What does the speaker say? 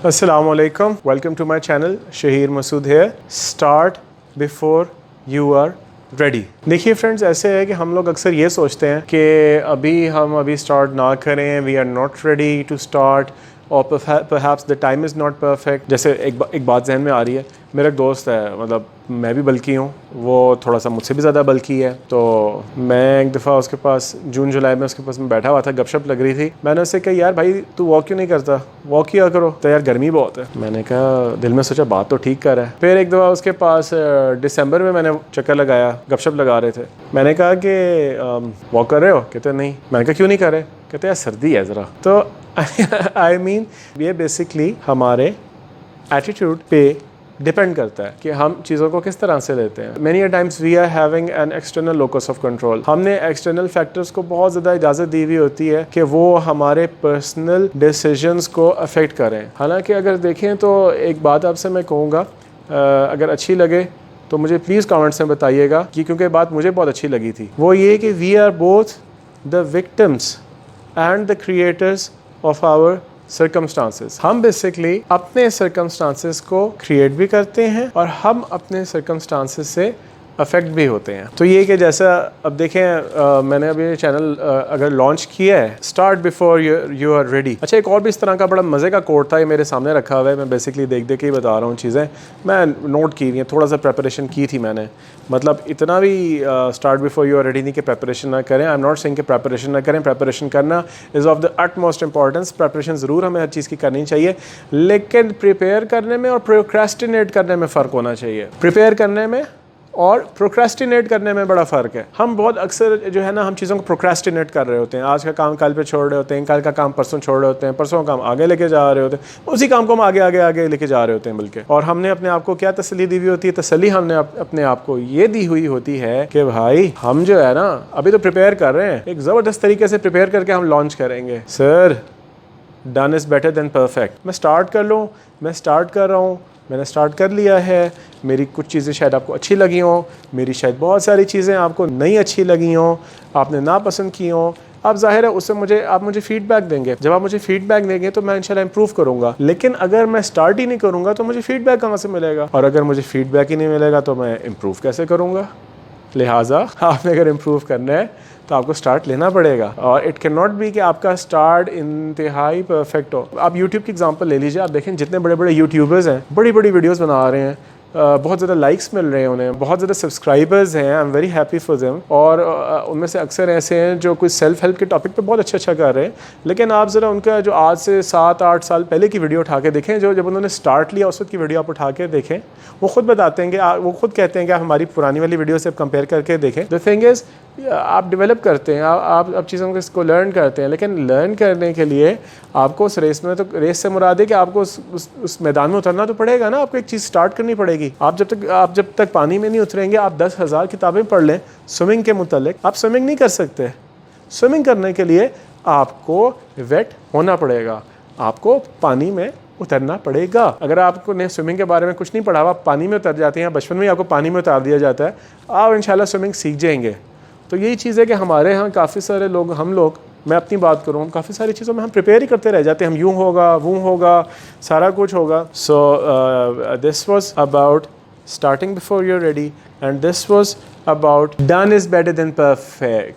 Assalamu alaikum. Welcome to my channel. Shaheer Masood here. Start before you are ready. देखिए friends, ऐसे है कि हम लोग अक्सर ये सोचते हैं कि हम स्टार्ट ना करें, we are not ready to start, और perhaps the time is not perfect. जैसे एक बात जहन में आ रही है, मेरा एक दोस्त है, मतलब मैं भी बल्कि हूँ, वो थोड़ा सा मुझसे भी ज़्यादा बल्कि है। तो मैं एक दफ़ा उसके पास जून जुलाई में उसके पास मैं बैठा हुआ था, गपशप लग रही थी। मैंने उससे कहा, यार भाई तू वॉक क्यों नहीं करता, वॉक किया करो। तो यार गर्मी बहुत है। मैंने कहा, दिल में सोचा बात तो ठीक कर रहा है। फिर एक दफ़ा उसके पास दिसंबर में मैंने चक्कर लगाया, गपशप लगा रहे थे। मैंने कहा कि वॉक कर रहे हो? कहते नहीं। मैंने कहा क्यों नहीं कर रहे? कहते यार सर्दी है ज़रा। तो आई मीन ये बेसिकली हमारे एटीट्यूड पे डिपेंड करता है कि हम चीज़ों को किस तरह से लेते हैं। Many times we are having an external locus of control. हमने एक्सटर्नल फैक्टर्स को बहुत ज़्यादा इजाज़त दी हुई होती है कि वो हमारे पर्सनल डिसीजंस को अफेक्ट करें। हालांकि अगर देखें तो एक बात आपसे मैं कहूँगा, अगर अच्छी लगे तो मुझे प्लीज़ कमेंट्स में बताइएगा, कि क्योंकि बात मुझे बहुत अच्छी लगी थी। वो ये कि we are both the victims and the creators of our circumstances. हम बेसिकली अपने सर्कमस्टांसेस को क्रिएट भी करते हैं और हम अपने सर्कमस्टांसेस से अफेक्ट भी होते हैं। तो ये कि जैसा अब देखें, मैंने अभी चैनल अगर लॉन्च किया है, start before you are ready. अच्छा, एक और भी इस तरह का बड़ा मज़े का कोट था, ये मेरे सामने रखा हुआ है। मैं बेसिकली देख के ही बता रहा हूँ चीज़ें, मैं नोट की हुई हैं, थोड़ा सा प्रेपरेशन की थी मैंने। मतलब इतना भी start before you are ready नहीं कि प्रेपरेशन ना करें। आई एम नॉट सेइंग कि प्रेपरेशन ना करें। प्रेपरेशन करना is of the utmost importance. Preparation ज़रूर हमें हर चीज़ की करनी चाहिए, लेकिन प्रिपेयर करने में और प्रोक्रेस्टिनेट करने में फ़र्क होना चाहिए। प्रिपेयर करने में और प्रोक्रेस्टिनेट करने में बड़ा फ़र्क है। हम बहुत अक्सर जो है ना, हम चीज़ों को प्रोक्रेस्टिनेट कर रहे होते हैं। आज का काम कल पे छोड़ रहे होते हैं, कल का काम परसों छोड़ रहे होते हैं, परसों का काम आगे लेके जा रहे होते हैं, उसी काम को हम आगे लेके जा रहे होते हैं बल्कि। और हमने अपने आप को क्या तसल्ली दी हुई होती है? तसल्ली हमने अपने आप को ये दी हुई होती है कि भाई हम जो है ना, अभी तो प्रिपेयर कर रहे हैं, एक ज़बरदस्त तरीके से प्रिपेयर करके हम लॉन्च करेंगे। Sir, done is better than perfect. मैं स्टार्ट कर लूँ, मैं स्टार्ट कर रहा हूँ, मैंने स्टार्ट कर लिया है। मेरी कुछ चीज़ें शायद आपको अच्छी लगी हों, मेरी शायद बहुत सारी चीज़ें आपको नहीं अच्छी लगी हों, आपने नापसंद की हों। अब जाहिर है उससे आप मुझे फीडबैक देंगे। जब आप मुझे फीडबैक देंगे तो मैं इंशाल्लाह इंप्रूव करूँगा। लेकिन अगर मैं स्टार्ट ही नहीं करूँगा तो मुझे फीडबैक कहाँ से मिलेगा? और अगर मुझे फीडबैक ही नहीं मिलेगा तो मैं इम्प्रूव कैसे करूँगा? लिहाजा आपने अगर इम्प्रूव करना है तो आपको स्टार्ट लेना पड़ेगा। और इट कैन नॉट बी कि आपका स्टार्ट इंतहाई परफेक्ट हो। आप यूट्यूब की एग्जांपल ले लीजिए, आप देखें जितने बड़े बड़े यूट्यूबर्स हैं, बड़ी बड़ी वीडियोस बना रहे हैं, बहुत ज़्यादा लाइक्स मिल रहे हैं उन्हें, बहुत ज़्यादा सब्सक्राइबर्स हैं, I am very happy for them. और उनमें से अक्सर ऐसे हैं जो कोई सेल्फ हेल्प के टॉपिक पे बहुत अच्छा कर रहे हैं। लेकिन आप ज़रा उनका जो आज से 7-8 साल पहले की वीडियो उठा के देखें, जो जब उन्होंने स्टार्ट लिया उस वक्त की वीडियो आप उठा के देखें, वो खुद बताते हैं कि वो खुद कहते हैं कि आप हमारी पुरानी वाली वीडियो से कंपेयर करके देखें। द थिंग इज़, आप डेवलप करते हैं, आप चीज़ों को इसको लर्न करते हैं, लेकिन लर्न करने के लिए आपको उस रेस में, तो रेस से मुराद है कि आपको उस मैदान में उतरना तो पड़ेगा ना। आपको एक चीज़ स्टार्ट करनी पड़ेगी। आप जब तक पानी में नहीं उतरेंगे, आप 10,000 किताबें पढ़ लें स्विमिंग के मुतालिक, आप स्विमिंग नहीं कर सकते। स्विमिंग करने के लिए आपको वेट होना पड़ेगा, आपको पानी में उतरना पड़ेगा। अगर आपको ने स्विमिंग के बारे में कुछ नहीं पढ़ा, आप पानी में उतर जाते हैं, बचपन में आपको पानी में उतार दिया जाता है, आप इंशाल्लाह स्विमिंग सीख जाएंगे। तो यही चीज़ है कि हमारे यहाँ काफ़ी सारे लोग, हम लोग, मैं अपनी बात करूँ, काफ़ी सारी चीज़ों में हम प्रिपेयर ही करते रह जाते हैं। हम यूँ होगा, वो होगा, सारा कुछ होगा। So this was about starting before you're ready, and this was about done is better than perfect.